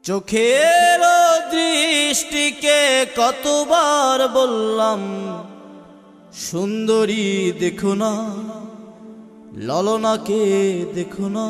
চোখের দৃষ্টিকে কতবার বললাম সুন্দরী দেখো না, ললনাকে দেখো না।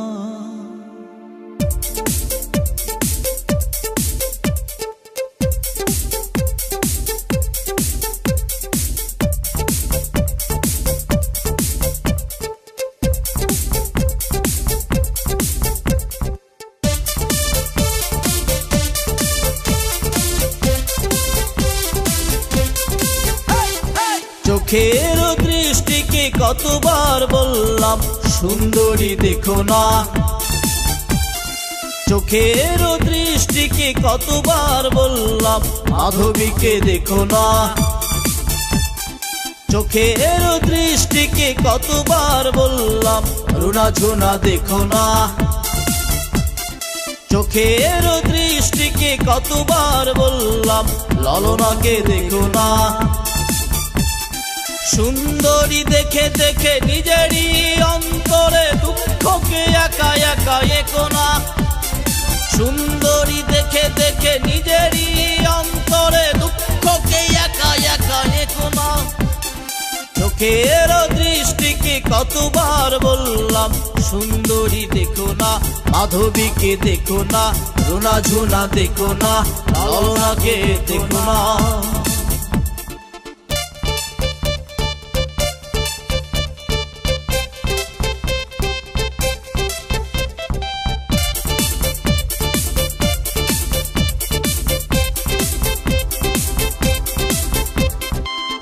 চোখের দৃষ্টিকে কতবার বললাম সুন্দরী দেখো না, চোখের দৃষ্টিকে কতবার বললাম মাধবীকে দেখো না, চোখের দৃষ্টিকে কতবার বললাম রুনা ঝুনা দেখো না, চোখের দৃষ্টিকে কতবার বললাম ললনাকে দেখো না। সুন্দরী দেখে দেখে নিজেরই অন্তরে দুঃখকে একা একা একো না, সুন্দরী দেখে দেখে নিজেরই অন্তরে দুঃখকে একা একা একো না। চোখের দৃষ্টিকে কতবার বললাম সুন্দরী দেখো না, মাধবীকে দেখো না, রুনা ঝুনা দেখো না, ললনাকে দেখো না।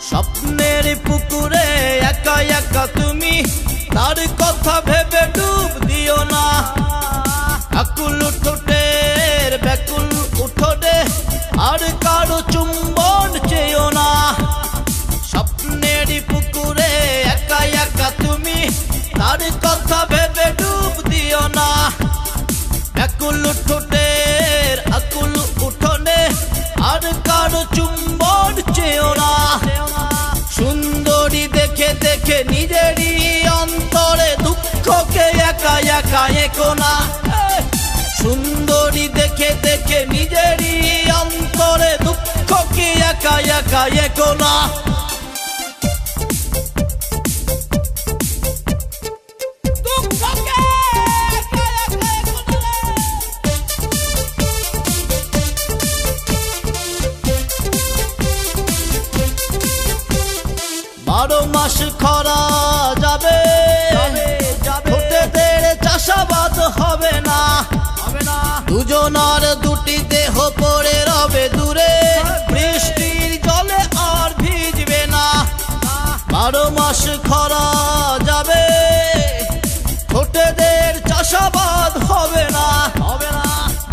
স্বপ্নের পুকুরে একা একা তুমি, তার কথা ভেবে ডুব দিও না, আকুল ঠোঁটের ব্যাকুল উঠোনে আর কারো চুম্বন চেয়েও না। স্বপ্নের পুকুরে একা একা তুমি, তার কথা ভেবে ডুব দিও না, ব্যাকুল ঠোঁটের আকুল উঠোনে আর কারো চুম্বন চেয়েও না। সুন্দরী দেখে দেখে নিজেরই অন্তরে দুঃখকে একা একা একো না, সুন্দরী দেখে দেখে নিজেরই অন্তরে দুঃখকে একা একা একো না। বারো মাস খরা যাবে, ঠোঁটেদের চাষাবাদ হবে না, দুজনার দুটি দেহ পড়ে রবে দূরে, বৃষ্টির জলে আর ভিজবে না। বারো মাস খরা যাবে, ঠোঁটেদের চাষাবাদ হবে না,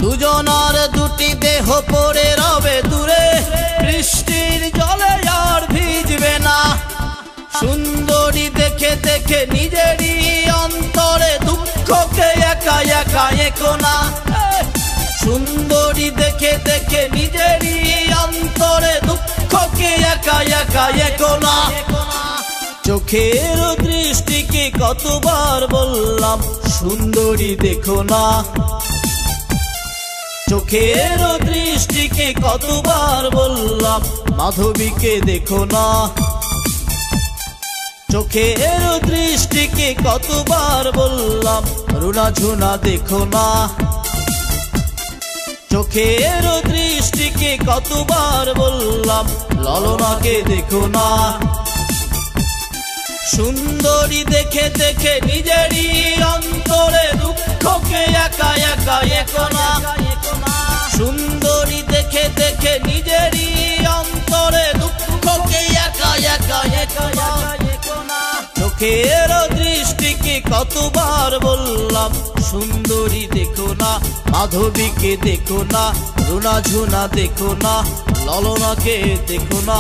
দুজনার দুটি দেহ পড়ে রবে দূরে, বৃষ্টির জলে আর ভিজবে না। সুন্দরী দেখে দেখে নিজেরই অন্তরে দুঃখকে একা একা একো না, সুন্দরী দেখে দেখে নিজেরই অন্তরে দুঃখকে একা একা একো না। চোখের দৃষ্টিকে কতবার বললাম সুন্দরী দেখো না, চোখের দৃষ্টিকে কতবার বললাম মাধবীকে দেখো না, চোখের দৃষ্টিকে কতবার বললাম রুনা ঝুনা দেখো না, চোখের দৃষ্টিকে কতবার বললাম ললনাকে দেখো না। সুন্দরী দেখে দেখে নিজেরই অন্তরে দুঃখকে একা একা একো না, সুন্দরী দেখে দেখে নিজেরই অন্তরে দুঃখকে একা একা একো না। চোখের দৃষ্টিকে কতবার বললাম সুন্দরী দেখো না, মাধবীকে দেখো না, রুনা ঝুনা দেখো না, ললনাকে দেখো না।